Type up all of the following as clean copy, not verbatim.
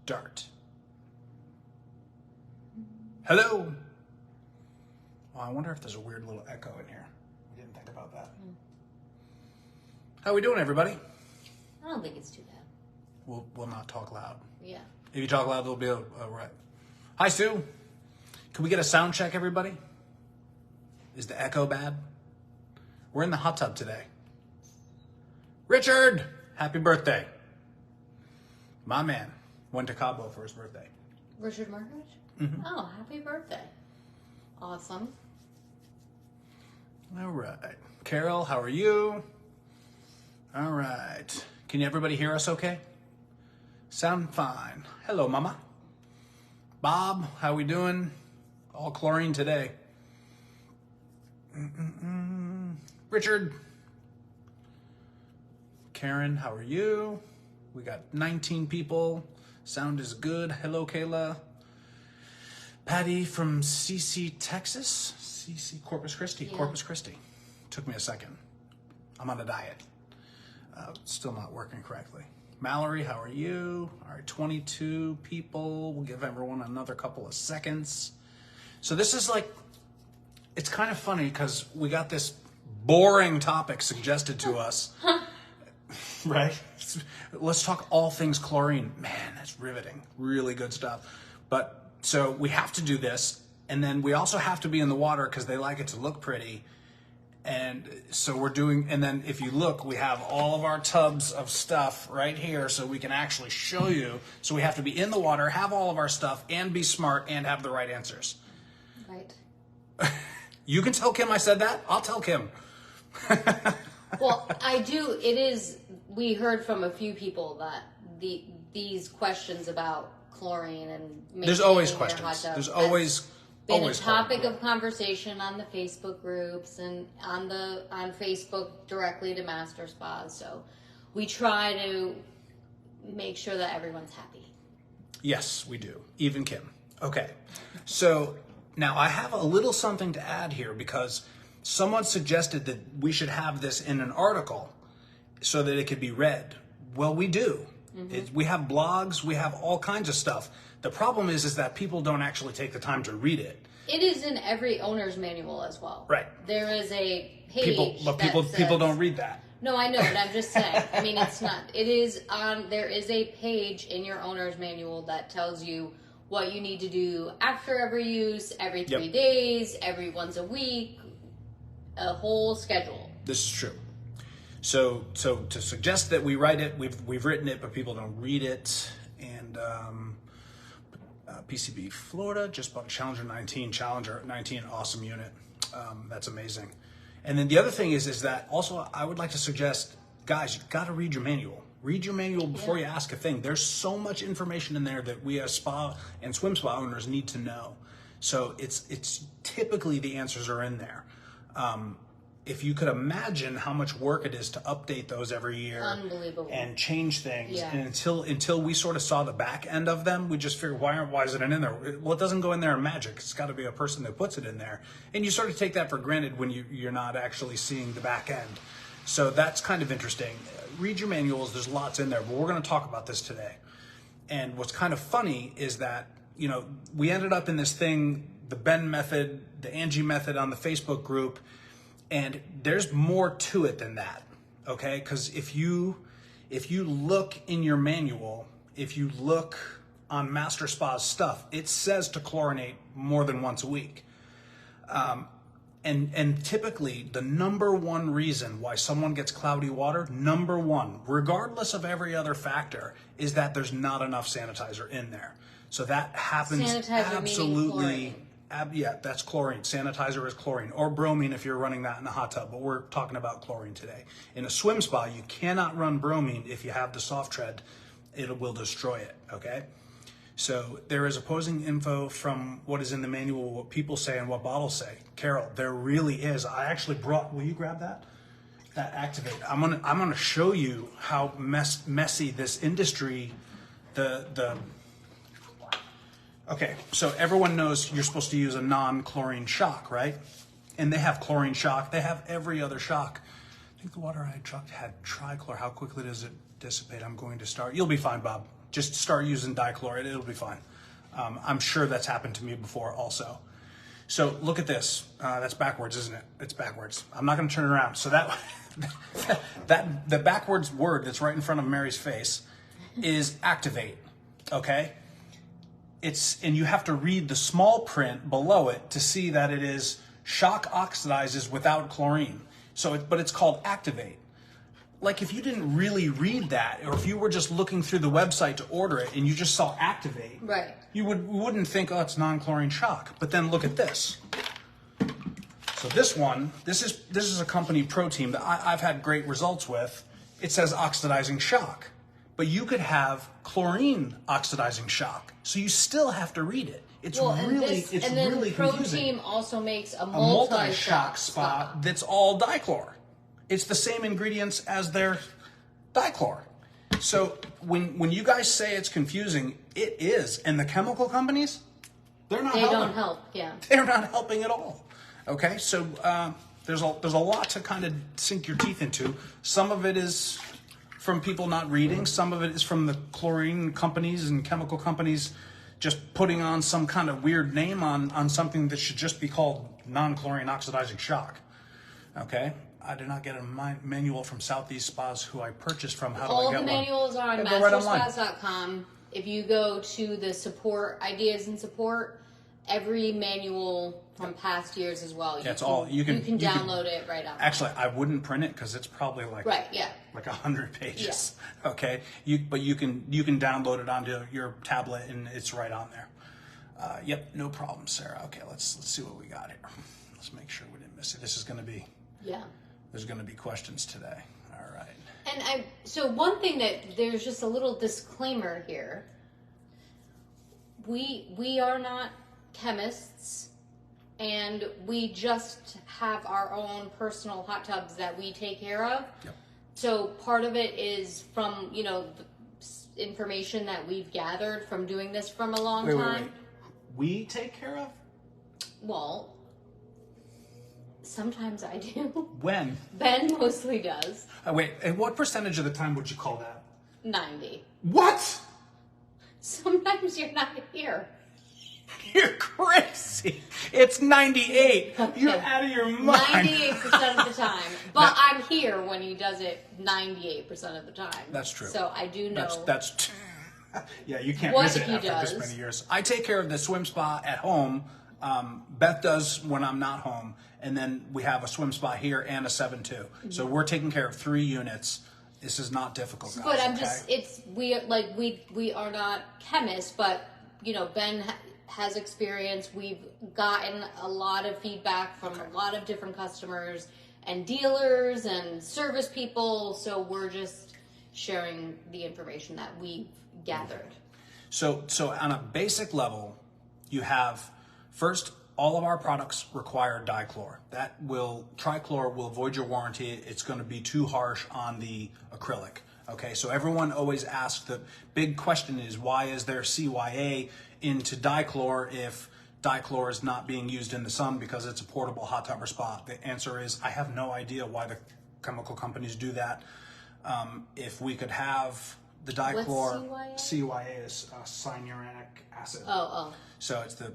Dart. Hello. Well, I wonder if there's a weird little echo in here. We didn't think about that. How we doing, everybody? I don't think it's too bad. We'll not talk loud. Yeah. If you talk loud, it'll be all right. Hi, Sue. Can we get a sound check, everybody? Is the echo bad? We're in the hot tub today. Richard, happy birthday. My man went to Cabo for his birthday. Richard Markovich? Mm-hmm. Oh, happy birthday. Awesome. All right. Carol, how are you? All right. Can everybody hear us okay? Sound fine. Hello, Mama. Bob, how we doing? All chlorine today. Richard. Karen, how are you? We got 19 people. Sound is good. Hello, Kayla. Patty from CC, Texas. CC, Corpus Christi. Yeah. Corpus Christi. Took me a second. I'm on a diet. Still not working correctly. Mallory, how are you? All right, 22 people. We'll give everyone another couple of seconds. So this is like, it's kind of funny because we got this boring topic suggested to us. Right? Let's talk all things chlorine. Man, that's riveting. Really good stuff. But so we have to do this, and then we also have to be in the water because they like it to look pretty. And so we're doing, and then if you look, we have all of our tubs of stuff right here so we can actually show you. So we have to be in the water, have all of our stuff, and be smart, and have the right answers. Right. You can tell Kim I said that. I'll tell Kim. Well, I do. It is, we heard from a few people that these questions about chlorine and there's always questions. There's always been a topic of conversation on the Facebook groups and on Facebook directly to MasterSpas. So we try to make sure that everyone's happy. Yes, we do. Even Kim. Okay. So now I have a little something to add here because someone suggested that we should have this in an article so that it could be read. Well, we do. Mm-hmm. We have blogs. We have all kinds of stuff. The problem is that people don't actually take the time to read it. It is in every owner's manual as well. Right. There is a page people don't read that. No, I know, but I'm just saying. I mean, it's not. It is on. There is a page in your owner's manual that tells you what you need to do after every use, every 3 days, every once a week, a whole schedule. This is true. So to suggest that we write it, we've written it, but people don't read it. And PCB Florida just bought a Challenger 19, awesome unit. That's amazing. And then the other thing is that also I would like to suggest, guys, you've got to read your manual. Read your manual before you ask a thing. There's so much information in there that we as spa and swim spa owners need to know. So it's typically the answers are in there. If you could imagine how much work it is to update those every year and change things, and until we sort of saw the back end of them, we just figured, why isn't it in there? Well, it doesn't go in there in magic. It's got to be a person that puts it in there, and you sort of take that for granted when you're not actually seeing the back end. So that's kind of interesting. Read your manuals. There's lots in there, but we're going to talk about this today. And what's kind of funny is that we ended up in this thing, the Ben method, the Angie method on the Facebook group. And there's more to it than that, okay? Because if you look in your manual, if you look on MasterSpas stuff, it says to chlorinate more than once a week. And typically, the number one reason why someone gets cloudy water, number one, regardless of every other factor, is that there's not enough sanitizer in there. So that happens absolutely. Yeah, that's chlorine. Sanitizer is chlorine, or bromine if you're running that in a hot tub, but we're talking about chlorine today. In a swim spa, you cannot run bromine if you have the soft tread. It will destroy it, okay? So there is opposing info from what is in the manual, what people say and what bottles say. Carol, there really is. I actually brought, will you grab that? That Activate. I'm gonna show you how messy this industry, Okay, so everyone knows you're supposed to use a non-chlorine shock, right? And they have chlorine shock. They have every other shock. I think the water I trucked had trichlor. How quickly does it dissipate? I'm going to start. You'll be fine, Bob. Just start using dichlor. It'll be fine. I'm sure that's happened to me before also. So look at this. That's backwards, isn't it? It's backwards. I'm not going to turn it around. So that the backwards word that's right in front of Mary's face is activate. Okay. And you have to read the small print below it to see that it is shock oxidizes without chlorine. But it's called activate. Like if you didn't really read that, or if you were just looking through the website to order it and you just saw activate, right, you wouldn't think, oh, it's non-chlorine shock. But then look at this. So this is a company pro team that I've had great results with. It says oxidizing shock, but you could have chlorine oxidizing shock. So you still have to read it. It's really Pro confusing. Team also makes a multi-shock spa that's all dichlor. It's the same ingredients as their dichlor. So when you guys say it's confusing, it is. And the chemical companies, they don't help. Yeah, they're not helping at all. Okay, so there's a lot to kind of sink your teeth into. Some of it is from people not reading. Some of it is from the chlorine companies and chemical companies just putting on some kind of weird name on something that should just be called non-chlorine oxidizing shock. Okay. I did not get a manual from Southeast Spas, who I purchased from. How do I get one? All the manuals are on MasterSpas.com. If you go to the support, ideas and support, every manual from past years as well. You can download it right on. Actually, I wouldn't print it because it's probably like 100 pages. Yeah. Okay, but you can download it onto your tablet and it's right on there. Yep, no problem, Sarah. Okay, let's see what we got here. Let's make sure we didn't miss it. This is going to be There's going to be questions today. All right. And so one thing that there's just a little disclaimer here. We are not chemists, and we just have our own personal hot tubs that we take care of. Yep. So part of it is from, the information that we've gathered from doing this from a long time. Wait. We take care of? Well, sometimes I do. When? Ben mostly does. Wait, and what percentage of the time would you call that? 90. What? Sometimes you're not here. You're crazy. It's 98. Okay. You're out of your mind. 98% of the time. But I'm here when he does it 98% of the time. That's true. So I do know. That's yeah, you can't miss it after this many years. I take care of the swim spa at home. Beth does when I'm not home. And then we have a swim spa here and a 7-2. Mm-hmm. So we're taking care of 3 units. This is not difficult, guys. But I'm just, we are not chemists, but, Ben has experience. We've gotten a lot of feedback from a lot of different customers and dealers and service people. So we're just sharing the information that we've gathered. So on a basic level, you have, first, all of our products require dichlor. Trichlor will void your warranty. It's going to be too harsh on the acrylic. Okay, so everyone always asks, the big question is, why is there CYA into dichlor if dichlor is not being used in the sun because it's a portable hot tub or spa? The answer is, I have no idea why the chemical companies do that. If we could have the dichlor, what's CYA is cyanuric acid. Oh. So it's the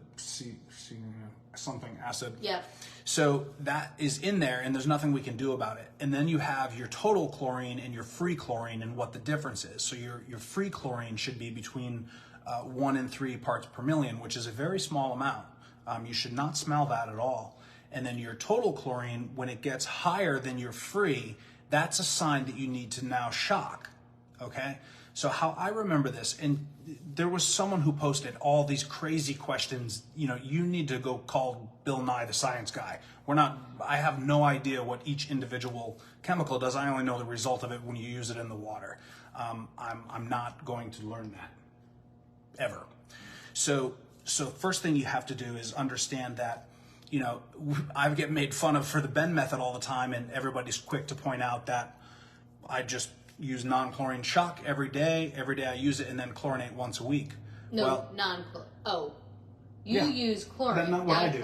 something acid. Yeah. So that is in there, and there's nothing we can do about it. And then you have your total chlorine and your free chlorine, and what the difference is. So your free chlorine should be between 1 and 3 parts per million, which is a very small amount. You should not smell that at all. And then your total chlorine, when it gets higher than your free, that's a sign that you need to now shock. Okay? So how I remember this, and there was someone who posted all these crazy questions. You need to go call Bill Nye the Science Guy. I have no idea what each individual chemical does. I only know the result of it when you use it in the water. I'm not going to learn that ever. So first thing you have to do is understand that, I get made fun of for the Ben method all the time, and everybody's quick to point out that I just use non-chlorine shock every day. Every day I use it, and then chlorinate once a week. No, non-chlorine. Oh, you use chlorine. That's not what I do.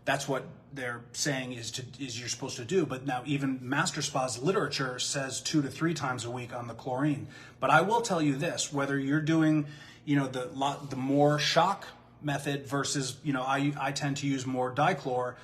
That's what they're saying is you're supposed to do. But now even MasterSpas literature says 2 to 3 times a week on the chlorine. But I will tell you this: whether you're doing, the more shock method versus, I tend to use more dichlor.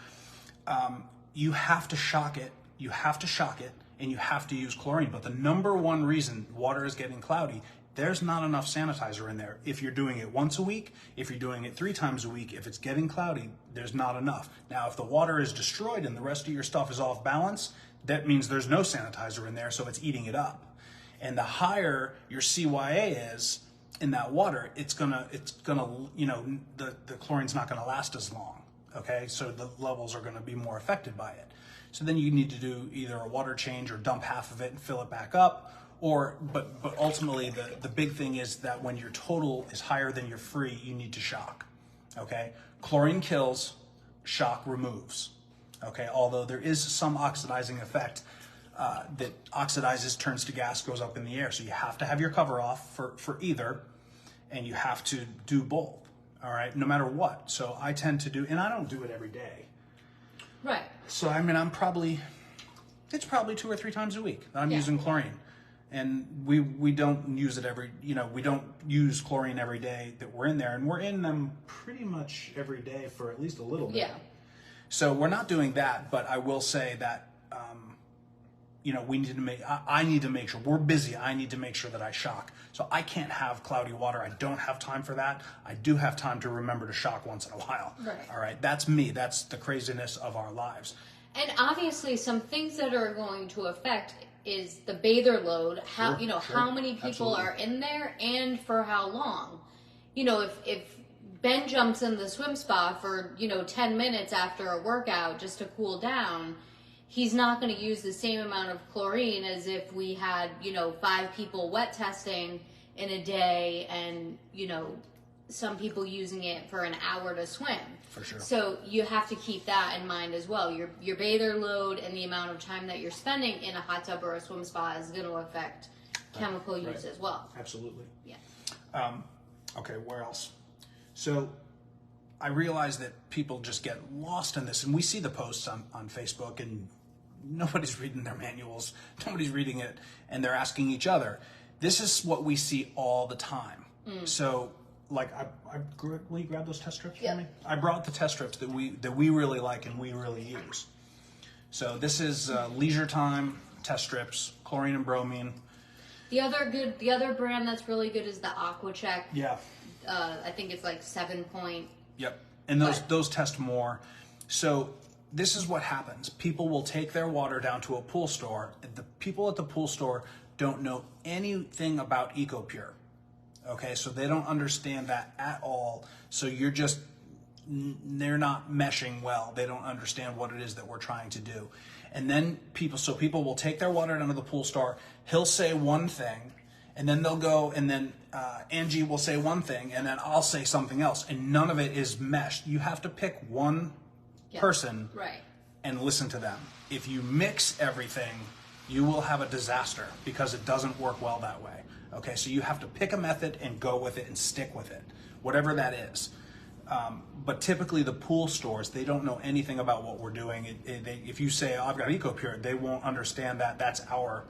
You have to shock it. You have to shock it, and you have to use chlorine. But the number one reason water is getting cloudy, there's not enough sanitizer in there. If you're doing it once a week, if you're doing it 3 times a week, if it's getting cloudy, there's not enough. Now, if the water is destroyed and the rest of your stuff is off balance, that means there's no sanitizer in there, so it's eating it up. And the higher your CYA is in that water, it's gonna, the chlorine's not gonna last as long. Okay, so the levels are gonna be more affected by it. So then you need to do either a water change or dump half of it and fill it back up. But ultimately the big thing is that when your total is higher than your free, you need to shock. Okay, chlorine kills, shock removes. Okay, although there is some oxidizing effect that oxidizes, turns to gas, goes up in the air. So you have to have your cover off for either, and you have to do both. All right, no matter what. So I tend to do, and I don't do it every day. Right. So I mean, it's probably 2 or 3 times a week that I'm using chlorine. And we don't use it we don't use chlorine every day that we're in there, and we're in them pretty much every day for at least a little bit. Yeah. So we're not doing that, but I will say that, I need to make sure we're busy. I need to make sure that I shock. So I can't have cloudy water. I don't have time for that. I do have time to remember to shock once in a while. Right. All right. That's me. That's the craziness of our lives. And obviously some things that are going to affect is the bather load, how how many people are in there and for how long. If Ben jumps in the swim spa for 10 minutes after a workout just to cool down, he's not going to use the same amount of chlorine as if we had 5 people wet testing in a day and some people using it for an hour to swim. For sure. So you have to keep that in mind as well. Your bather load and the amount of time that you're spending in a hot tub or a swim spa is going to affect chemical use as well. Absolutely. Yeah. Okay, where else? So I realize that people just get lost in this, and we see the posts on Facebook, and nobody's reading their manuals, nobody's reading it, and they're asking each other. This is what we see all the time. So will you grab those test strips for me? I brought the test strips that we really like and we really use. So this is Leisure Time test strips, chlorine and bromine. The other brand that's really good is the AquaCheck. Yeah. I think it's like 7 point. Yep. And those test more. So this is what happens. People will take their water down to a pool store. The people at the pool store don't know anything about EcoPure. Okay, so they don't understand that at all. So they're not meshing well. They don't understand what it is that we're trying to do. And then people will take their water down to the pool store. He'll say one thing, and then they'll go, and then Angie will say one thing, and then I'll say something else, and none of it is meshed. You have to pick one person and listen to them. If you mix everything, you will have a disaster because it doesn't work well that way. Okay, so you have to pick a method and go with it and stick with it, whatever that is. But typically the pool stores, they don't know anything about what we're doing. If you say, I've got EcoPure, they won't understand that. That's our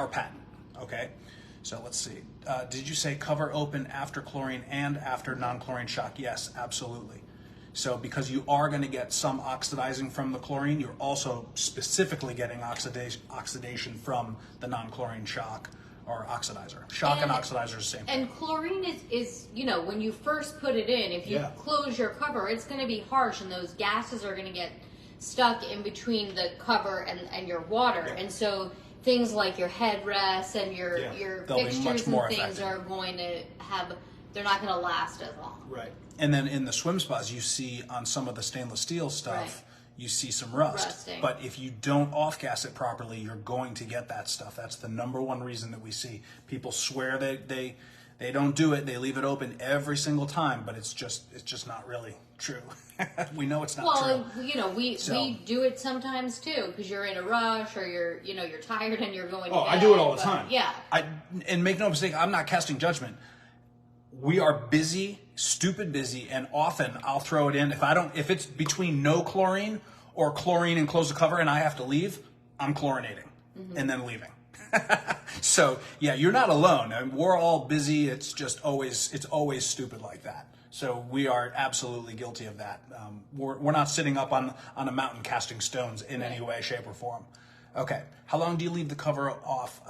patent, okay? So let's see. Did you say cover open after chlorine and after non-chlorine shock? Yes, absolutely. So because you are going to get some oxidizing from the chlorine, you're also specifically getting oxidation from the non-chlorine shock or oxidizer. Shock and oxidizer is the same thing. And chlorine is when you first put it in, if you close your cover, it's going to be harsh, and those gases are going to get stuck in between the cover and your water. Yeah. And so things like your headrests and your fixtures and things are going to they're not going to last as long. Right. And then in the swim spas, you see on some of the stainless steel stuff, you see some rusting. But if you don't off-gas it properly, you're going to get that stuff. That's the number one reason that we see. People swear they don't do it. They leave it open every single time, but it's just not really true. We know it's not true. Well, we do it sometimes too, because you're in a rush or you're tired and you're going to bed. I do it all the time. Yeah. And make no mistake, I'm not casting judgment. We are busy, stupid busy, and often I'll throw it in if it's between no chlorine or chlorine and close the cover and I have to leave, I'm chlorinating and then leaving. So yeah, you're not alone. I mean, we're all busy. It's always stupid like that. So we are absolutely guilty of that. We're not sitting up on a mountain casting stones in any way, shape, or form. Okay. How long do you leave the cover off?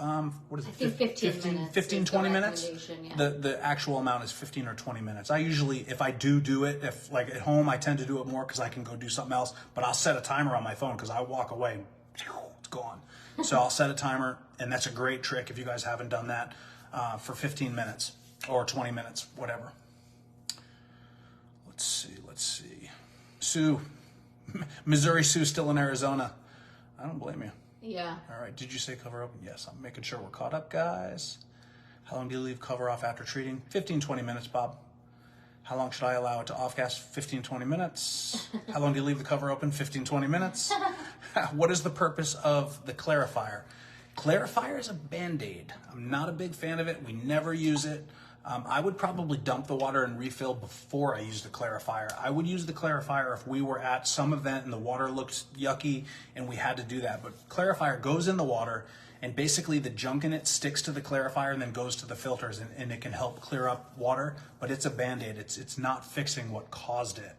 What is it? I think 15 minutes. 15, 20 minutes? Yeah. The actual amount is 15 or 20 minutes. I usually, if I do it, if like at home, I tend to do it more because I can go do something else, but I'll set a timer on my phone because I walk away and it's gone. So I'll set a timer, and that's a great trick if you guys haven't done that, for 15 minutes or 20 minutes, whatever. Let's see. Sue, Missouri Sue still in Arizona. I don't blame you. Yeah. All right. Did you say cover open? Yes. I'm making sure we're caught up, guys. How long do you leave cover off after treating? 15, 20 minutes, Bob. How long should I allow it to off-gas? 15, 20 minutes. How long do you leave the cover open? 15, 20 minutes. What is the purpose of the clarifier? Clarifier is a Band-Aid. I'm not a big fan of it. We never use it. I would probably dump the water and refill before I use the clarifier. I would use the clarifier if we were at some event and the water looked yucky and we had to do that. But clarifier goes in the water and basically the junk in it sticks to the clarifier and then goes to the filters and it can help clear up water, but it's a Band-Aid. It's not fixing what caused it.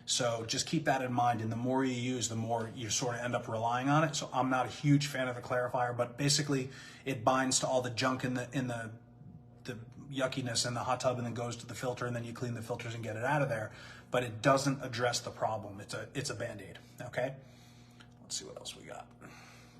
So just keep that in mind, and the more you use, the more you sort of end up relying on it. So I'm not a huge fan of the clarifier, but basically it binds to all the junk in the yuckiness in the hot tub and then goes to the filter, and then you clean the filters and get it out of there. But it doesn't address the problem. It's a Band-Aid, okay? Let's see what else we got.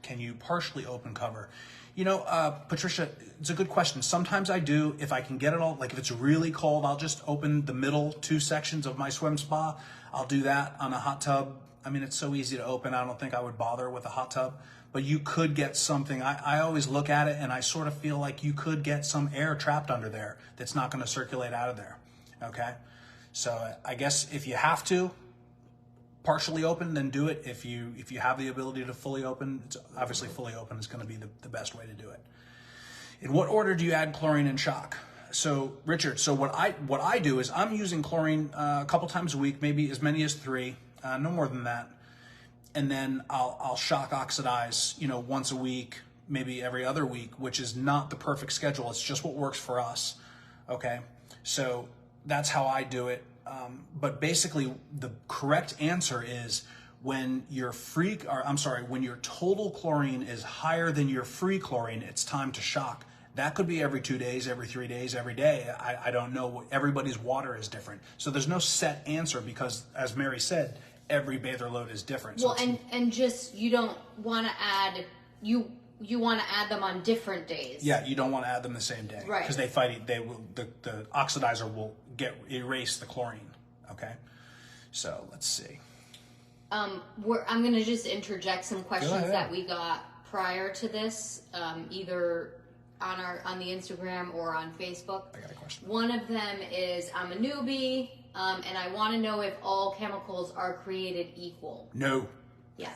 Can you partially open cover? You know, Patricia, it's a good question. Sometimes I do. If I can get it all, like if it's really cold, I'll just open the middle 2 sections of my swim spa. I'll do that on a hot tub. I mean, it's so easy to open. I don't think I would bother with a hot tub. But you could get something. I always look at it and I sort of feel like you could get some air trapped under there that's not going to circulate out of there. Okay? So I guess if you have to partially open, then do it. If you have the ability to fully open, it's obviously fully open is going to be the best way to do it. In what order do you add chlorine and shock? So Richard, so what I do is I'm using chlorine a couple times a week, maybe as many as 3, no more than that. And then I'll shock oxidize, once a week, maybe every other week, which is not the perfect schedule. It's just what works for us. Okay. So that's how I do it. But basically the correct answer is when your when your total chlorine is higher than your free chlorine, it's time to shock. That could be every 2 days, every 3 days, every day. I don't know. Everybody's water is different. So there's no set answer because, as Mary said, every bather load is different. Well, so and just you don't want to add you want to add them on different days. Yeah, you don't want to add them the same day, right? Because they fight. They will. The oxidizer will erase the chlorine. Okay, so let's see. I'm going to just interject some questions that we got prior to this, either on the Instagram or on Facebook. I got a question. One of them is, I'm a newbie, and I want to know if all chemicals are created equal. No. Yes.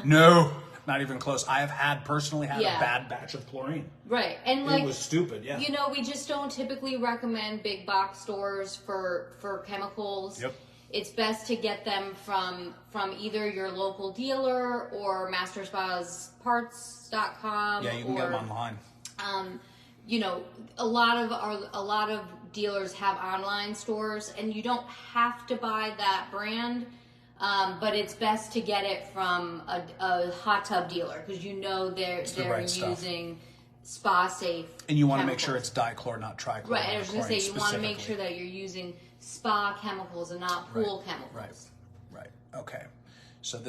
No. Not even close. I have personally had a bad batch of chlorine. Right. And it was stupid, yeah. We just don't typically recommend big box stores for chemicals. Yep. It's best to get them from either your local dealer or MasterSpasParts.com. Yeah, you can get them online. A lot of dealers have online stores, and you don't have to buy that brand. But it's best to get it from a hot tub dealer because they're using spa safe. And you want to make sure it's dichlor, not trichlor. Right. I was going to say you want to make sure that you're using spa chemicals and not pool chemicals. Right. Okay. So I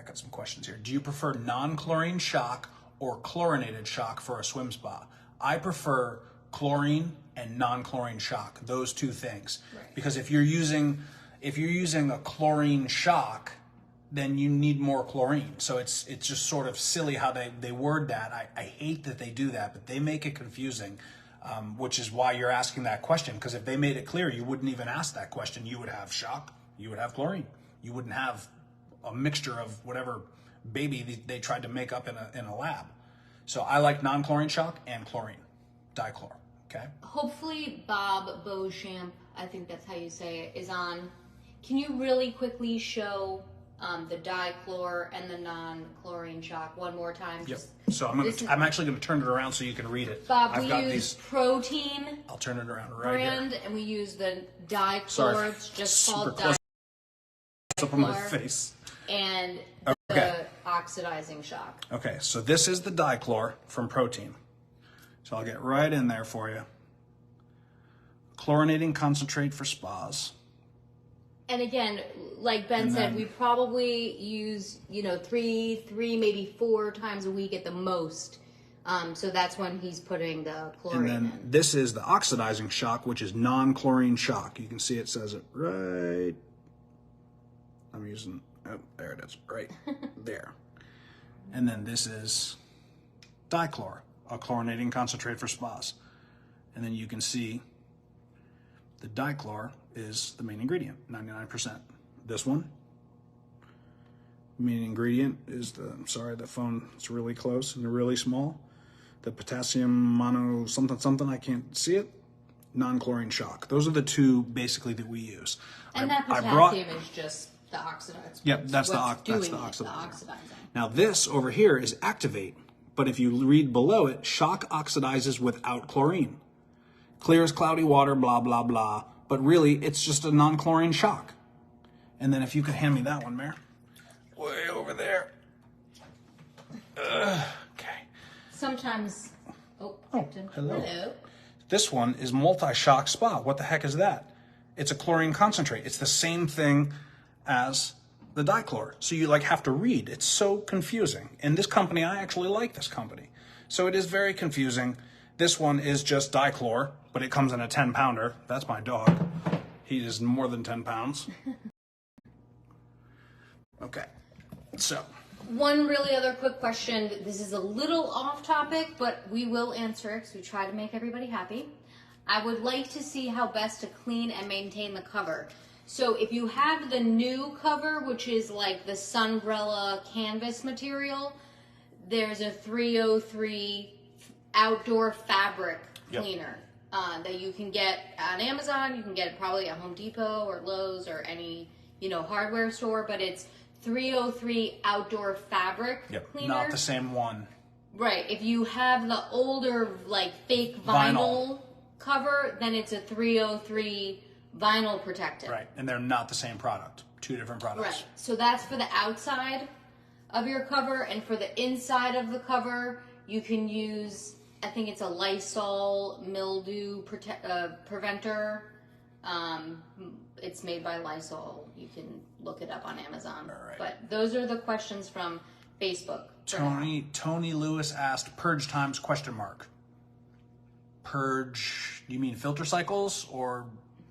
got some questions here. Do you prefer non-chlorine shock or chlorinated shock for a swim spa? I prefer chlorine and non-chlorine shock. Those 2 things. Right. Because if you're using a chlorine shock, then you need more chlorine. So it's just sort of silly how they word that. I hate that they do that, but they make it confusing, which is why you're asking that question. Because if they made it clear, you wouldn't even ask that question. You would have shock. You would have chlorine. You wouldn't have a mixture of whatever baby they tried to make up in a lab. So I like non-chlorine shock and chlorine, dichlor. Okay. Hopefully Bob Beauchamp, I think that's how you say it, is on. Can you really quickly show the dichlor and the non-chlorine shock one more time. Yep. So I'm actually going to turn it around so you can read it. Bob, we use Protein I'll turn it around right brand, here. and we use the dichlor. Sorry. It's just Super called close up on my dichlor. face. And Okay. the oxidizing shock. Okay, so this is the dichlor from Protein. So I'll get right in there for you. Chlorinating concentrate for spas. And again, like Ben said, we probably use, three, maybe 4 times a week at the most. So that's when he's putting the chlorine And then in. this is the oxidizing shock, which is non-chlorine shock. You can see it says it right. I'm using, oh, there it is, right there. And then this is dichlor, a chlorinating concentrate for spas. And then you can see the dichlor is the main ingredient, 99%. This one, main ingredient is the phone is really close and really small. The potassium mono something, I can't see it. Non-chlorine shock. Those are the two basically that we use. And that potassium is just the oxidizer. Yep, that's the oxidizer. oxidizing. Now this over here is activate, but if you read below it, shock oxidizes without chlorine. Clear as cloudy water, blah, blah, blah. But really, it's just a non-chlorine shock. And then if you could hand me that one, Mayor. Way over there. Okay. Sometimes, Captain. Hello. This one is multi-shock spa. What the heck is that? It's a chlorine concentrate. It's the same thing as the dichlor. So you have to read. It's so confusing. And this company, I actually like this company. So it is very confusing. This one is just dichlor, but it comes in a 10-pounder. That's my dog. He is more than 10 pounds. Okay, so. One really other quick question. This is a little off topic, but we will answer it because we try to make everybody happy. I would like to see how best to clean and maintain the cover. So if you have the new cover, which is like the Sunbrella canvas material, there's a 303 outdoor fabric cleaner that you can get on Amazon. You can get it probably at Home Depot or Lowe's or any hardware store, but it's 303 outdoor fabric cleaner. Not the same one. Right. If you have the older fake vinyl cover, then it's a 303 vinyl protectant. Right, and they're not the same product. 2 different products. Right. So that's for the outside of your cover, and for the inside of the cover, you can use, I think it's a Lysol mildew preventer. It's made by Lysol. You can look it up on Amazon. All right. But those are the questions from Facebook. Tony Lewis asked purge times ? Purge, do you mean filter cycles, or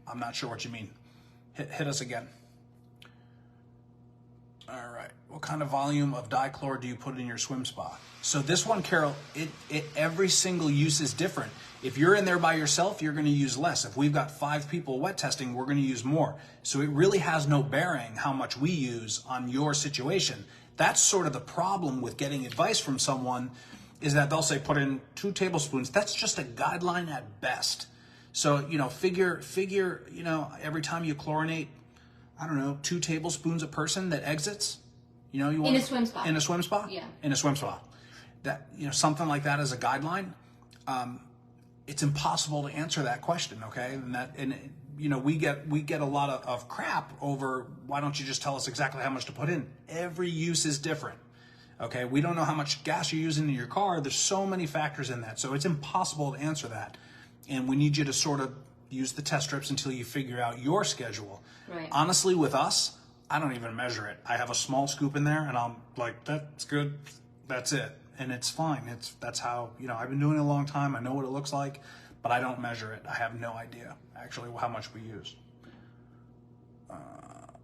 I'm not sure what you mean. Hit us again. All right. What kind of volume of dichlor do you put in your swim spa? So this one, Carol, every single use is different. If you're in there by yourself, you're going to use less. If we've got 5 people wet testing, we're going to use more. So it really has no bearing how much we use on your situation. That's sort of the problem with getting advice from someone, is that they'll say put in 2 tablespoons. That's just a guideline at best. So, figure, every time you chlorinate, I don't know, 2 tablespoons a person that exits. You want in a swim spa. In a swim spa? Yeah. In a swim spa. That, something like that as a guideline. It's impossible to answer that question, okay? We get a lot of crap over, why don't you just tell us exactly how much to put in? Every use is different. Okay, we don't know how much gas you're using in your car. There's so many factors in that. So it's impossible to answer that. And we need you to sort of use the test strips until you figure out your schedule. Right. Honestly, with us, I don't even measure it. I have a small scoop in there and I'm like, that's good. That's it. And it's fine. That's how, I've been doing it a long time. I know what it looks like, but I don't measure it. I have no idea actually how much we use.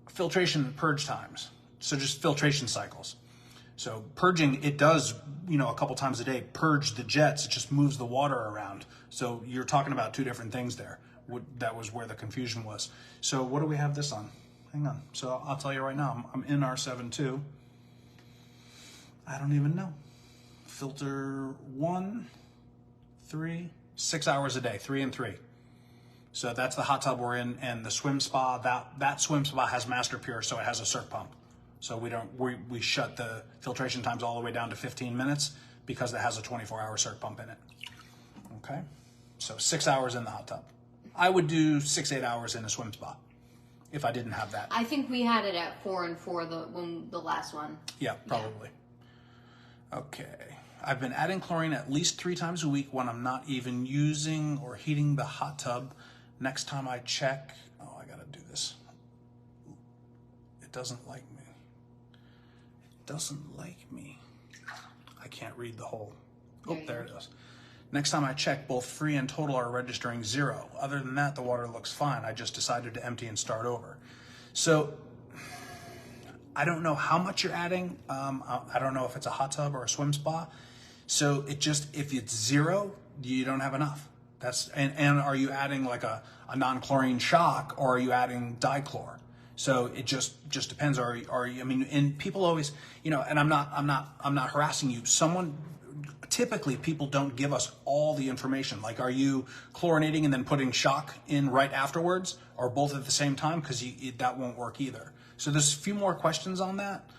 Filtration and purge times. So just filtration cycles. So purging, it does, a couple times a day, purge the jets. It just moves the water around. So you're talking about 2 different things there. That was where the confusion was. So what do we have this on? Hang on. So I'll tell you right now, I'm in R7.2. I don't even know. Filter 1, 3, 6 hours a day, 3 and 3. So that's the hot tub we're in, and the swim spa, that swim spa has Master Pure, so it has a circ pump. So we shut the filtration times all the way down to 15 minutes because it has a 24-hour circ pump in it. Okay, so 6 hours in the hot tub. I would do 6-8 hours in a swim spa if I didn't have that. I think we had it at 4 and 4 the last one. Yeah, probably. Yeah. Okay. I've been adding chlorine at least 3 times a week when I'm not even using or heating the hot tub. Next time I check, oh, I gotta do this. It doesn't like me. It doesn't like me. I can't read the whole. Oh, there it is. Next time I check, both free and total are registering 0. Other than that, the water looks fine. I just decided to empty and start over. So I don't know how much you're adding. I don't know if it's a hot tub or a swim spa. So it just, if it's 0, you don't have enough. And are you adding like a non-chlorine shock, or are you adding dichlor? So it just depends. Are you, I mean, and people always, and I'm not harassing you. Typically people don't give us all the information. Like, are you chlorinating and then putting shock in right afterwards, or both at the same time? Because that won't work either. So there's a few more questions on that.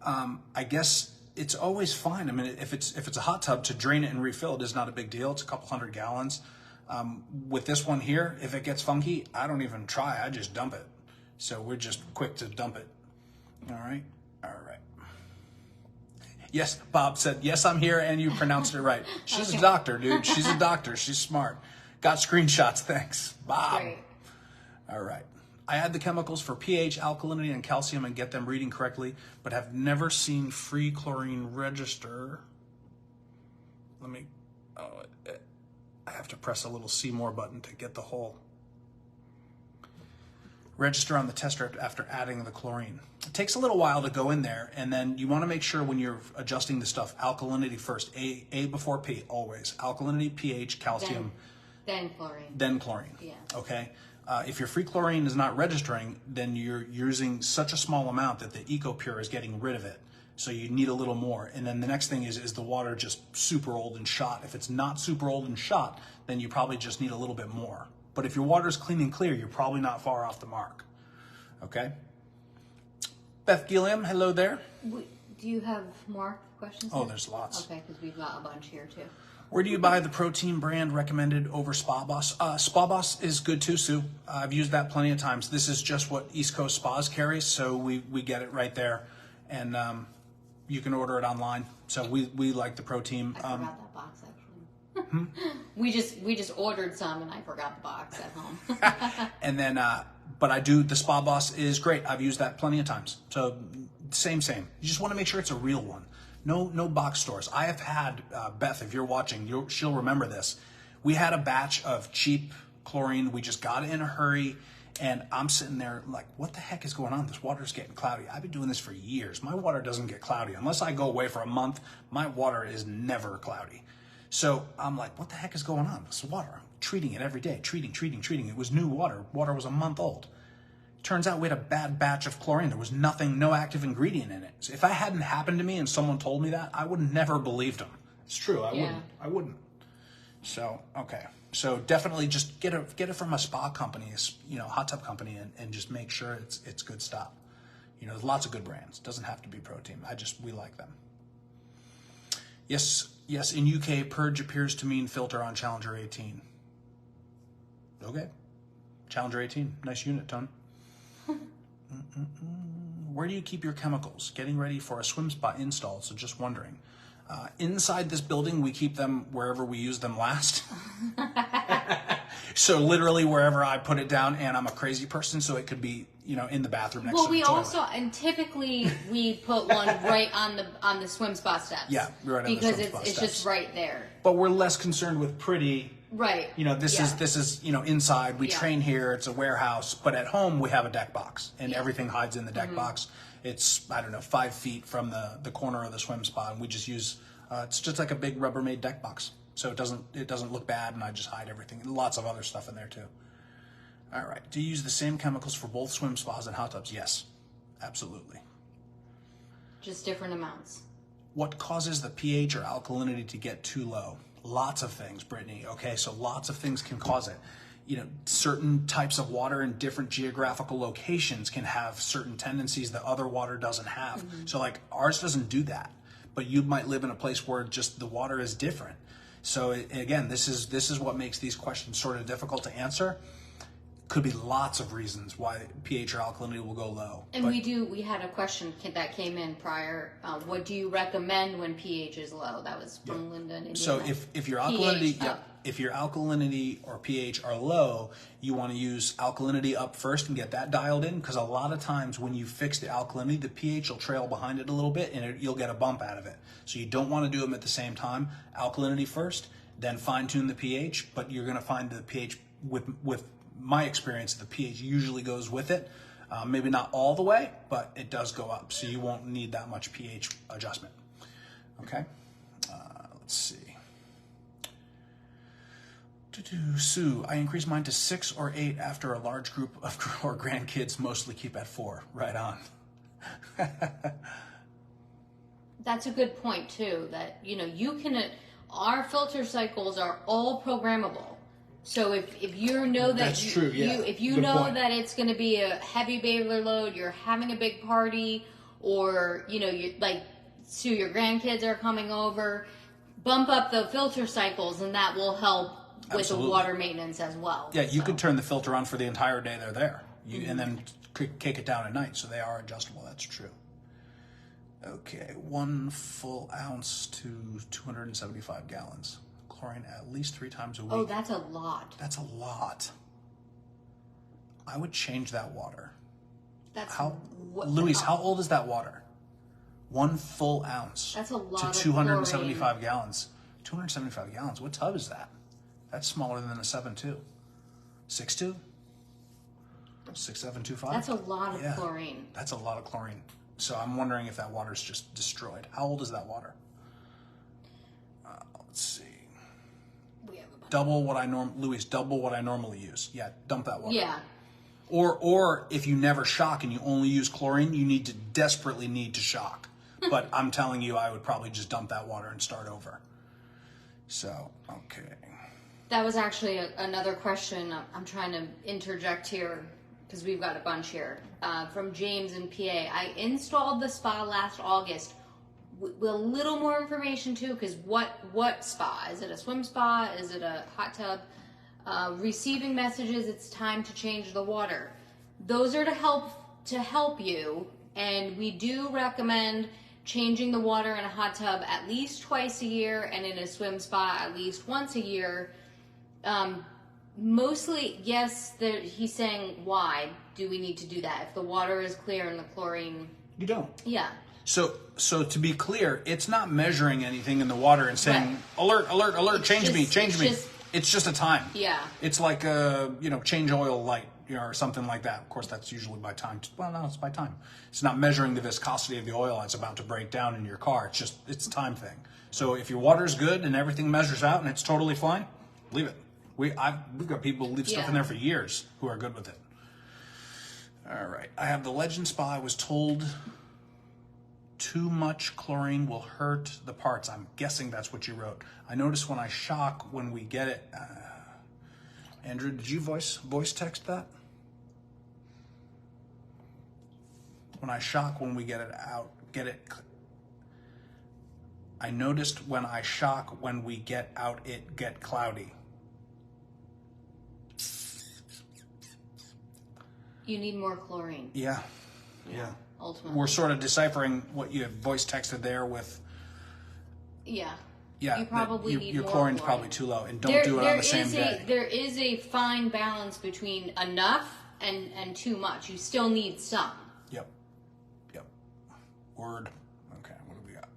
I guess it's always fine. I mean, if it's a hot tub, to drain it and refill it is not a big deal. It's a couple 100 gallons. With this one here, if it gets funky, I don't even try. I just dump it. So we're just quick to dump it. All right. Yes, Bob said, yes, I'm here, and you pronounced it right. She's a doctor, dude. She's a doctor. She's smart. Got screenshots. Thanks, Bob. Great. All right. I add the chemicals for pH, alkalinity, and calcium and get them reading correctly, but have never seen free chlorine register. I have to press a little see more button to get the whole register on the tester after adding the chlorine. It takes a little while to go in there, and then you want to make sure when you're adjusting the stuff, alkalinity first, A before P, always. Alkalinity, pH, calcium. Then chlorine. Then chlorine. Yeah. Okay. If your free chlorine is not registering, then you're using such a small amount that the EcoPure is getting rid of it. So you need a little more. And then the next thing is the water just super old and shot? If it's not super old and shot, then you probably just need a little bit more. But if your water is clean and clear, you're probably not far off the mark. Okay? Beth Gilliam, hello there. Do you have more questions? Oh, there's lots. Okay, because we've got a bunch here too. Where do you buy the protein brand recommended over Spa Boss? Spa Boss is good too, Sue. I've used that plenty of times. This is just what East Coast Spas carries, so we get it right there. And you can order it online. So we like the protein. I forgot that box, actually. We just ordered some, and I forgot the box at home. And then, but I do, the Spa Boss is great. I've used that plenty of times. So same. You just want to make sure it's a real one. No box stores. I have had, Beth, if you're watching, she'll remember this. We had a batch of cheap chlorine. We just got it in a hurry, and I'm sitting there like, what the heck is going on? This water's getting cloudy. I've been doing this for years. My water doesn't get cloudy. Unless I go away for a month, my water is never cloudy. So I'm like, what the heck is going on? This water, I'm treating it every day, treating. It was new water. Water was a month old. Turns out we had a bad batch of chlorine. There was no active ingredient in it. So if that hadn't happened to me and someone told me that, I would never believed them. It's true. I wouldn't. So, okay. So definitely just get it from a spa company, hot tub company, and just make sure it's good stuff. There's lots of good brands. It doesn't have to be protein. We like them. Yes, in UK, purge appears to mean filter on Challenger 18. Okay. Challenger 18. Nice unit, Tone. Where do you keep your chemicals? Getting ready for a swim spa install, so just wondering. Inside this building, we keep them wherever we use them last. So literally wherever I put it down, and I'm a crazy person, so it could be, in the bathroom next to the toilet. And typically we put one right on the swim spa steps. Yeah, right on the swim spa steps. Because it's just right there. But we're less concerned with pretty. Right. This is inside. We train here. It's a warehouse. But at home, we have a deck box, and everything hides in the deck box. It's 5 feet from the corner of the swim spa, and we just use. It's just like a big Rubbermaid deck box, so it doesn't look bad, and I just hide everything. Lots of other stuff in there too. All right. Do you use the same chemicals for both swim spas and hot tubs? Yes, absolutely. Just different amounts. What causes the pH or alkalinity to get too low? Lots of things, Brittany. Okay, so lots of things can cause it. certain types of water in different geographical locations can have certain tendencies that other water doesn't have. So like ours doesn't do that, but you might live in a place where just the water is different. So again, this is what makes these questions sort of difficult to answer. Could be lots of reasons why pH or alkalinity will go low. And we had a question that came in prior. What do you recommend when pH is low? That was from Linda in Indiana. So if your alkalinity, if your alkalinity or pH are low, you want to use alkalinity up first and get that dialed in, because a lot of times when you fix the alkalinity, the pH will trail behind it a little bit and you'll get a bump out of it. So you don't want to do them at the same time. Alkalinity first, then fine tune the pH, but you're going to find the pH with my experience, the pH usually goes with it. Maybe not all the way, but it does go up. So you won't need that much pH adjustment. Okay, let's see. Sue, I increased mine to 6 or 8 after a large group of our grandkids mostly keep at 4. Right on. That's a good point too, that you can, our filter cycles are all programmable. So if you know that that's true, yeah. if you Good know point. that it's going to be a heavy baler load, you're having a big party, or you like Sue, your grandkids are coming over, bump up the filter cycles, and that will help with the water maintenance as well. Yeah, you could turn the filter on for the entire day they're there, and then kick it down at night. So they are adjustable. That's true. Okay, 1 full ounce to 275 gallons. Chlorine at least 3 times a week. Oh, that's a lot. That's a lot. I would change that water. That's Louise, how old is that water? 1 full ounce. That's a lot to 275 gallons. 275 gallons. What tub is that? That's smaller than a 7.2. 6.2? 6.725? That's a lot of chlorine. That's a lot of chlorine. So I'm wondering if that water's just destroyed. How old is that water? Let's see. Double what I normally use. Yeah, dump that water. Yeah. Or if you never shock and you only use chlorine, you desperately need to shock. But I'm telling you, I would probably just dump that water and start over. So, okay. That was actually another question. I'm trying to interject here because we've got a bunch here. From James in PA. I installed the spa last August. With a little more information too, because what spa? Is it a swim spa? Is it a hot tub? Receiving messages, it's time to change the water. Those are to help you, and we do recommend changing the water in a hot tub at least twice a year, and in a swim spa at least once a year. Mostly, yes, he's saying, why do we need to do that? If the water is clear and the chlorine... You don't. Yeah. So to be clear, it's not measuring anything in the water and saying, alert, alert, alert, change me. It's just a time. Yeah. It's like a, change oil light, or something like that. Of course, that's usually by time. Well, no, it's by time. It's not measuring the viscosity of the oil that's about to break down in your car. It's a time thing. So if your water's good and everything measures out and it's totally fine, leave it. We've got people who leave stuff in there for years who are good with it. All right. I have the Legend Spa. I was told too much chlorine will hurt the parts. I'm guessing that's what you wrote. I notice when I shock when we get it. Andrew, did you voice text that? When I shock when we get it out, I noticed when I shock when we get out, it get cloudy. You need more chlorine. Yeah. Ultimately. We're sort of deciphering what you voice texted there with. Yeah. Yeah. You probably need your more chlorine's chlorine. probably too low, and don't do it on the same day. There is a fine balance between enough and too much. You still need some. Yep. Word. Okay. What do we got?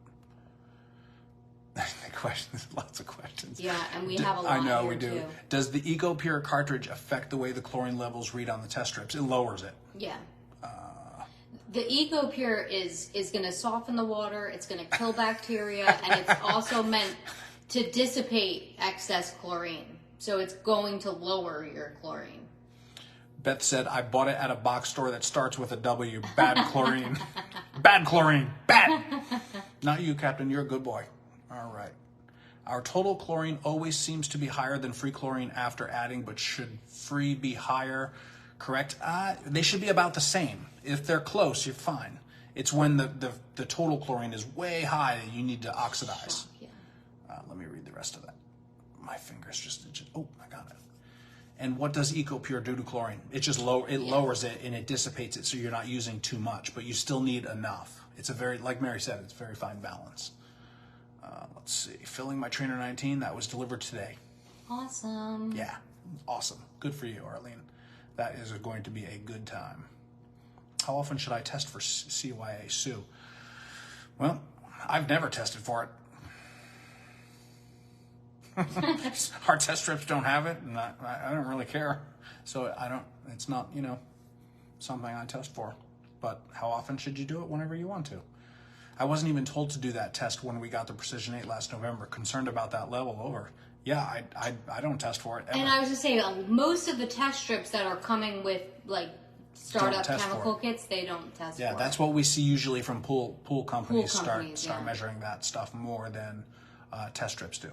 Questions. Lots of questions. Yeah, and we have a lot. I know here we do. Too. Does the EcoPure cartridge affect the way the chlorine levels read on the test strips? It lowers it. Yeah. The EcoPure is going to soften the water. It's going to kill bacteria, and it's also meant to dissipate excess chlorine. So it's going to lower your chlorine. Beth said, I bought it at a box store that starts with a W. Bad chlorine. Bad chlorine. Bad. Not you, Captain. You're a good boy. All right. Our total chlorine always seems to be higher than free chlorine after adding, but should free be higher? Correct? They should be about the same. If they're close, you're fine. It's when the total chlorine is way high that you need to oxidize. Yeah. Let me read the rest of that. My fingers just oh, I got it. And what does EcoPure do to chlorine? It just lowers it and it dissipates it, so you're not using too much, but you still need enough. It's a very, like Mary said, it's a very fine balance. Let's see, filling my Trainer 19, that was delivered today. Awesome. Yeah, awesome. Good for you, Arlene. That is going to be a good time. How often should I test for CYA, Sue? Well, I've never tested for it. Our test strips don't have it, and I don't really care. So it's not, something I test for. But how often should you do it? Whenever you want to. I wasn't even told to do that test when we got the Precision 8 last November. Concerned about that level over. Yeah, I don't test for it ever. And I was just saying, most of the test strips that are coming with startup chemical kits, they don't test for it. Yeah, that's what we see usually from pool companies. Start measuring that stuff more than test strips do.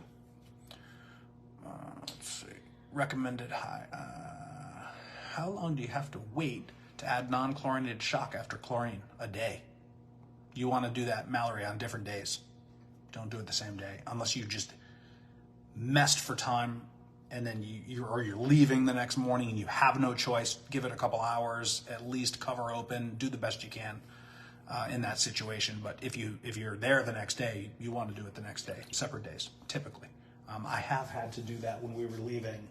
Let's see. Recommended high. How long do you have to wait to add non-chlorinated shock after chlorine? A day. You want to do that, Mallory, on different days. Don't do it the same day unless you just messed for time and then you're leaving the next morning and you have no choice. Give it a couple hours, at least cover open, do the best you can in that situation. But if you're there the next day, you want to do it the next day, separate days, typically. I have had to do that when we were leaving.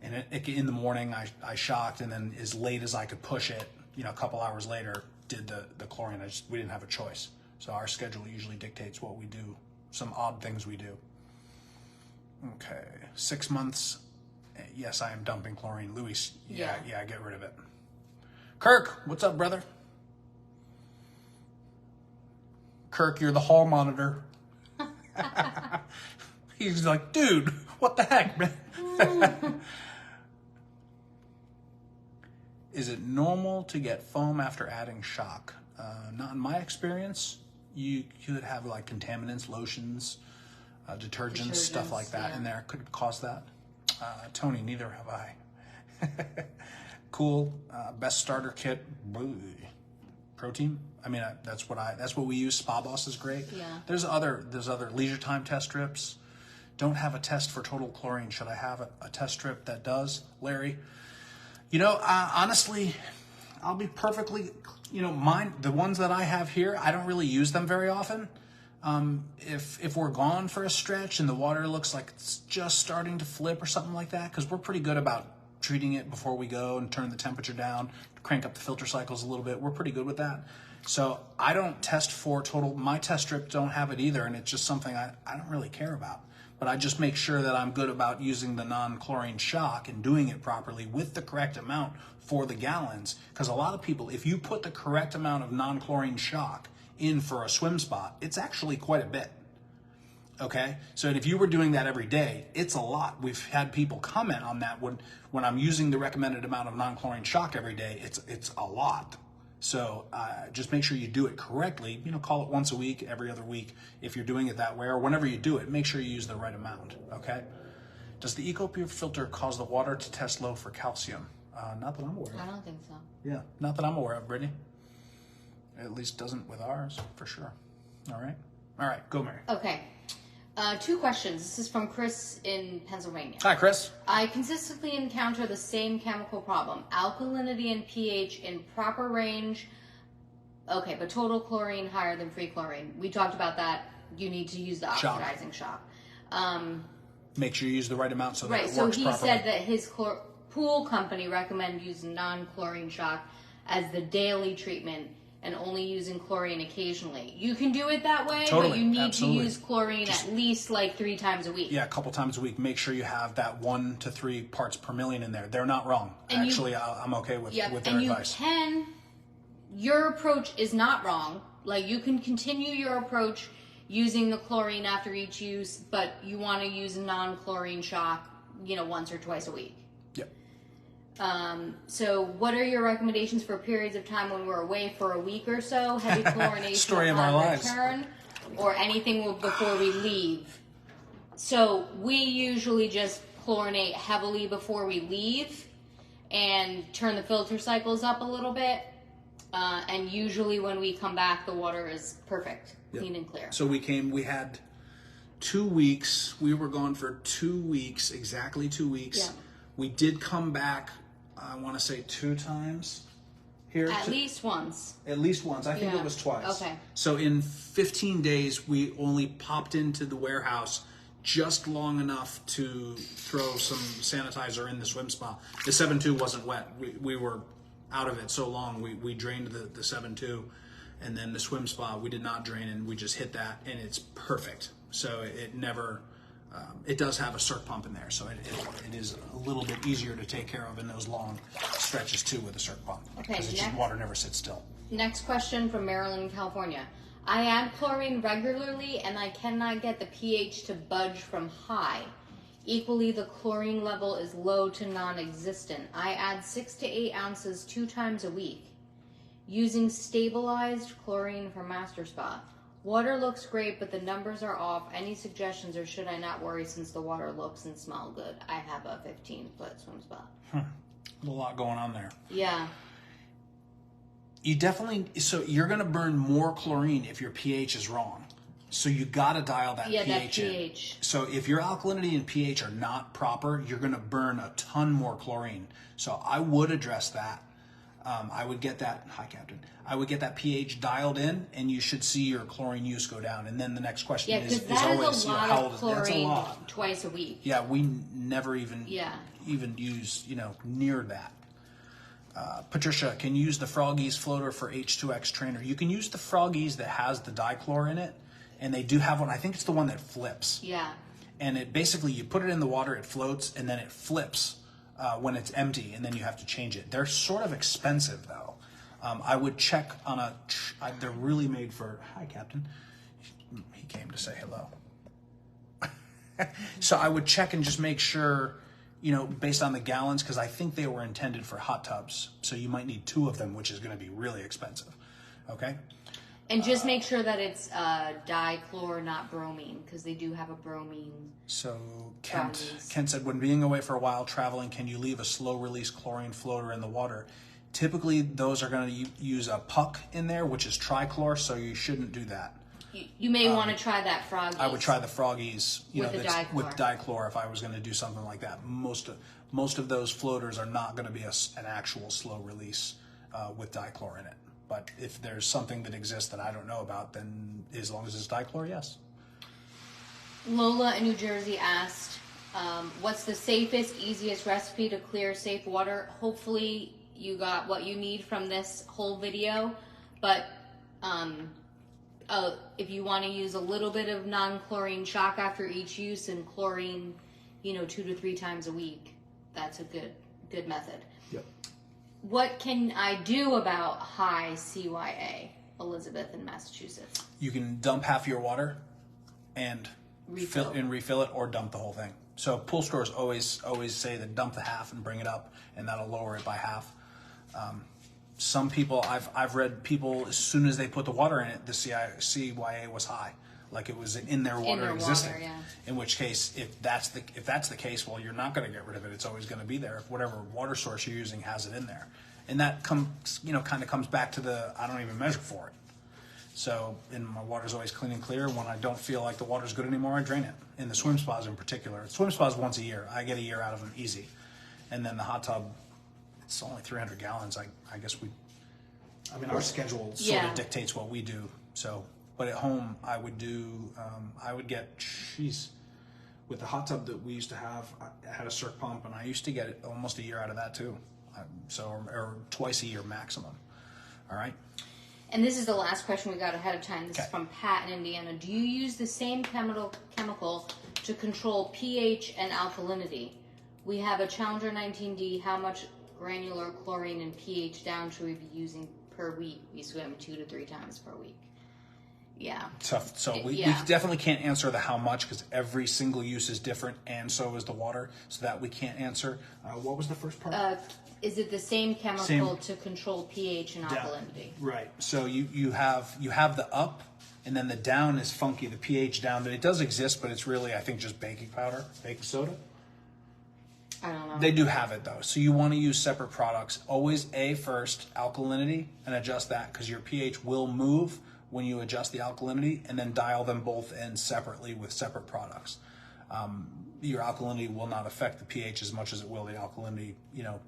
And in the morning, I shocked, and then as late as I could push it, a couple hours later, did the chlorine. We didn't have a choice. So our schedule usually dictates what we do, some odd things we do. Okay, 6 months. Yes, I am dumping chlorine. Louis, yeah, get rid of it. Kirk, what's up, brother? Kirk, you're the hall monitor. He's like, dude, what the heck, man? Is it normal to get foam after adding shock? Not in my experience. You could have contaminants, lotions, detergents, stuff like that in there. Could cause that. Tony, neither have I. Cool. Best starter kit. Protein. I mean, that's what we use. Spa Boss is great. Yeah. There's other leisure time test strips. Don't have a test for total chlorine. Should I have a test strip that does, Larry? Honestly, I'll be perfectly, the ones that I have here, I don't really use them very often. If we're gone for a stretch and the water looks like it's just starting to flip or something like that, because we're pretty good about treating it before we go and turn the temperature down, crank up the filter cycles a little bit. We're pretty good with that. So I don't test for total. My test strips don't have it either, and it's just something I don't really care about. But I just make sure that I'm good about using the non-chlorine shock and doing it properly with the correct amount for the gallons. Because a lot of people, if you put the correct amount of non-chlorine shock in for a swim spot, it's actually quite a bit. Okay? So if you were doing that every day, it's a lot. We've had people comment on that when I'm using the recommended amount of non-chlorine shock every day, it's a lot. So just make sure you do it correctly. Call it once a week, every other week. If you're doing it that way, or whenever you do it, make sure you use the right amount, okay? Does the EcoPure filter cause the water to test low for calcium? Not that I'm aware of. I don't think so. Yeah, not that I'm aware of, Brittany. At least doesn't with ours, for sure. All right, go, Mary. Okay. 2 questions. This is from Chris in Pennsylvania. Hi, Chris. I consistently encounter the same chemical problem. Alkalinity and pH in proper range. Okay, but total chlorine higher than free chlorine. We talked about that. You need to use the oxidizing shock. Make sure you use the right amount so that it works properly. So he said that his pool company recommend using non-chlorine shock as the daily treatment and only using chlorine occasionally. You can do it that way, totally, but you need absolutely. to use chlorine at least 3 times a week. Yeah, a couple times a week. Make sure you have that 1 to 3 parts per million in there. They're not wrong. And actually, I'm okay with their advice. Your approach is not wrong. You can continue your approach using the chlorine after each use, but you want to use a non-chlorine shock, once or twice a week. Yep. So what are your recommendations for periods of time when we're away for a week or so? Heavy chlorination Story of our lives. return, or anything before we leave? So we usually just chlorinate heavily before we leave and turn the filter cycles up a little bit. And usually when we come back, the water is perfect, clean and clear. So we had 2 weeks. We were gone for 2 weeks, exactly 2 weeks. Yeah. We did come back, I want to say 2 times here. At least once. At least once. I think Yeah. it was twice. Okay. So in 15 days, we only popped into the warehouse just long enough to throw some sanitizer in the swim spa. The 7.2 wasn't wet. We were out of it so long. We drained the 7.2, and then the swim spa we did not drain, and we just hit that, and it's perfect. So it never, it does have a circ pump in there, so it is a little bit easier to take care of in those long stretches too with a circ pump. Okay, because water never sits still. Next question from Maryland, California. I add chlorine regularly and I cannot get the pH to budge from high. Equally, the chlorine level is low to non-existent. I add 6 to 8 ounces 2 times a week. Using stabilized chlorine from MasterSpas. Water looks great, but the numbers are off. Any suggestions, or should I not worry since the water looks and smells good? I have a 15-foot swim spa. A lot going on there. Yeah. You definitely, so you're going to burn more chlorine if your pH is wrong. So you got to dial that pH that pH. in. So if your alkalinity and pH are not proper, you're going to burn a ton more chlorine. So I would address that. I would get that, hi Captain, I would get that pH dialed in, and you should see your chlorine use go down. And then the next question is always, how old is chlorine that's a lot. Twice a week. Yeah, we never even even use, near that. Patricia, can you use the Froggies floater for H2X trainer? You can use the Froggies that has the dichlor in it, and they do have one. I think it's the one that flips. Yeah. And it basically, you put it in the water, it floats, and then it flips when it's empty, and then you have to change it. They're sort of expensive, though. I would check on they're really made for, hi, Captain. He came to say hello. So I would check and just make sure, based on the gallons, because I think they were intended for hot tubs. So you might need 2 of them, which is going to be really expensive. Okay? And just make sure that it's dichlor, not bromine, because they do have a bromine. So Kent said, when being away for a while traveling, can you leave a slow release chlorine floater in the water? Typically, those are going to use a puck in there, which is trichlor, so you shouldn't do that. You may want to try that Froggies. I would try the Froggies, with dichlor if I was going to do something like that. Most of those floaters are not going to be an actual slow release with dichlor in it. But if there's something that exists that I don't know about, then as long as it's dichlor, yes. Lola in New Jersey asked, what's the safest, easiest recipe to clear safe water? Hopefully you got what you need from this whole video, but if you want to use a little bit of non-chlorine shock after each use and chlorine, 2 to 3 times a week, that's a good method. Yep. What can I do about high CYA? Elizabeth in Massachusetts. You can dump half your water and refill it, or dump the whole thing. So pool stores always say that dump the half and bring it up, and that'll lower it by half. Some people, I've read people, as soon as they put the water in it, the CYA was high, like it was in their water existing. In which case, if that's the case, well, you're not going to get rid of it. It's always going to be there if whatever water source you're using has it in there. And that kind of comes back to I don't even measure for it. So, and my water's always clean and clear. When I don't feel like the water's good anymore, I drain it. In the swim spas in particular, swim spas once a year. I get a year out of them easy. And then the hot tub, it's only 300 gallons. I guess our schedule sort of dictates what we do. So, but at home, I would get, with the hot tub that we used to have, I had a circ pump, and I used to get almost a year out of that too. Or twice a year maximum. All right. And this is the last question we got ahead of time. This is from Pat in Indiana. Do you use the same chemical to control pH and alkalinity? We have a Challenger 19D. How much granular chlorine and pH down should we be using per week? We swim 2 to 3 times per week. Yeah. Tough. So we Yeah. definitely can't answer the how much because every single use is different, and so is the water. So that we can't answer. What was the first part? Is it the same chemical to control pH and Down. alkalinity? Right. So you have the up, and then the down is funky. The pH down. It does exist, but it's really, I think, just baking powder, baking soda. I don't know. They do have it though. So you want to use separate products. Always first, alkalinity, and adjust that because your pH will move when you adjust the alkalinity, and then dial them both in separately with separate products. Your alkalinity will not affect the pH as much as it will the alkalinity,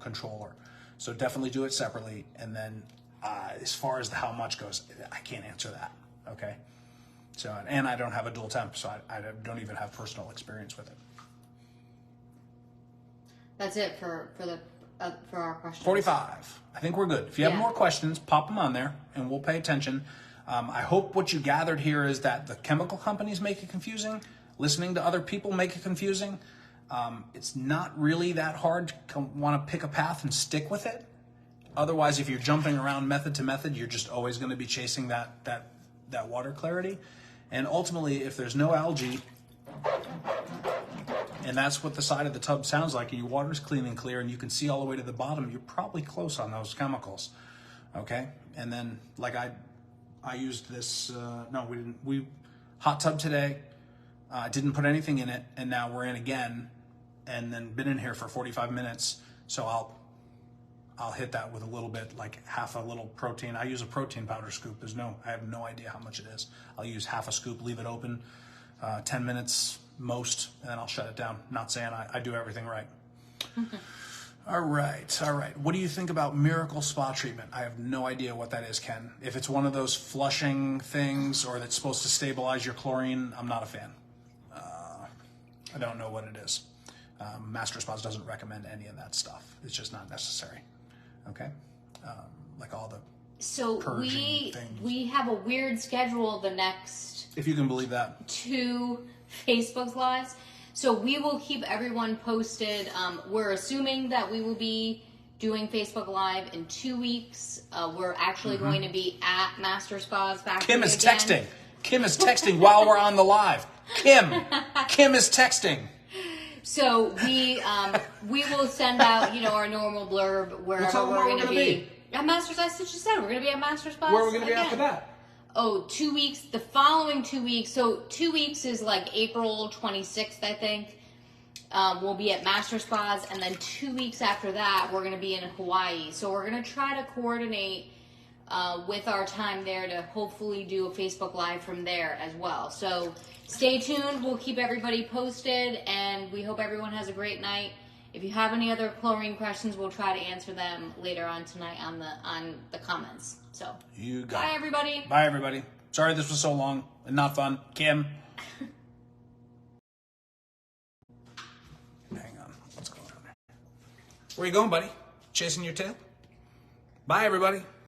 controller. So definitely do it separately. And then as far as the how much goes, I can't answer that. Okay. So, and I don't have a dual temp, so I don't even have personal experience with it. That's it for our questions. 45. I think we're good. If you have Yeah. more questions, pop them on there, and we'll pay attention. I hope what you gathered here is that the chemical companies make it confusing. Listening to other people make it confusing. It's not really that hard to want to pick a path and stick with it. Otherwise, if you're jumping around method to method, you're just always going to be chasing that water clarity. And ultimately, if there's no algae, and that's what the side of the tub sounds like, and your water's clean and clear, and you can see all the way to the bottom, you're probably close on those chemicals. Okay? And then, like I used this, we hot tub today, didn't put anything in it, and now we're in again, and then been in here for 45 minutes, so I'll hit that with a little bit, like half a little protein. I use a protein powder scoop. I have no idea how much it is. I'll use half a scoop, leave it open, 10 minutes most, and then I'll shut it down. Not saying I do everything right. All right. What do you think about Miracle Spa treatment? I have no idea what that is, Ken. If it's one of those flushing things or that's supposed to stabilize your chlorine, I'm not a fan. I don't know what it is. MasterSpas doesn't recommend any of that stuff. It's just not necessary. Okay? Like all the purging things. We have a weird schedule the next, if you can believe that, 2 Facebook Lives. So we will keep everyone posted. We're assuming that we will be doing Facebook Live in 2 weeks. We're actually going to be at MasterSpas Factory Kim is again. texting. Kim is texting while we're on the live. Kim is texting. So we will send out our normal blurb wherever we're going to be. At MasterSpas, I just said we're going to be at MasterSpas. Where are we going to be after that? Oh, 2 weeks. The following 2 weeks. So 2 weeks is like April 26th, I think. We'll be at MasterSpas, and then 2 weeks after that, we're going to be in Hawaii. So we're going to try to coordinate with our time there to hopefully do a Facebook Live from there as well. So stay tuned. We'll keep everybody posted, and we hope everyone has a great night. If you have any other chlorine questions, we'll try to answer them later on tonight on the comments. So bye, everybody. Bye, everybody. Sorry this was so long and not fun. Kim. Hang on. What's going on there? Where you going, buddy? Chasing your tail? Bye, everybody.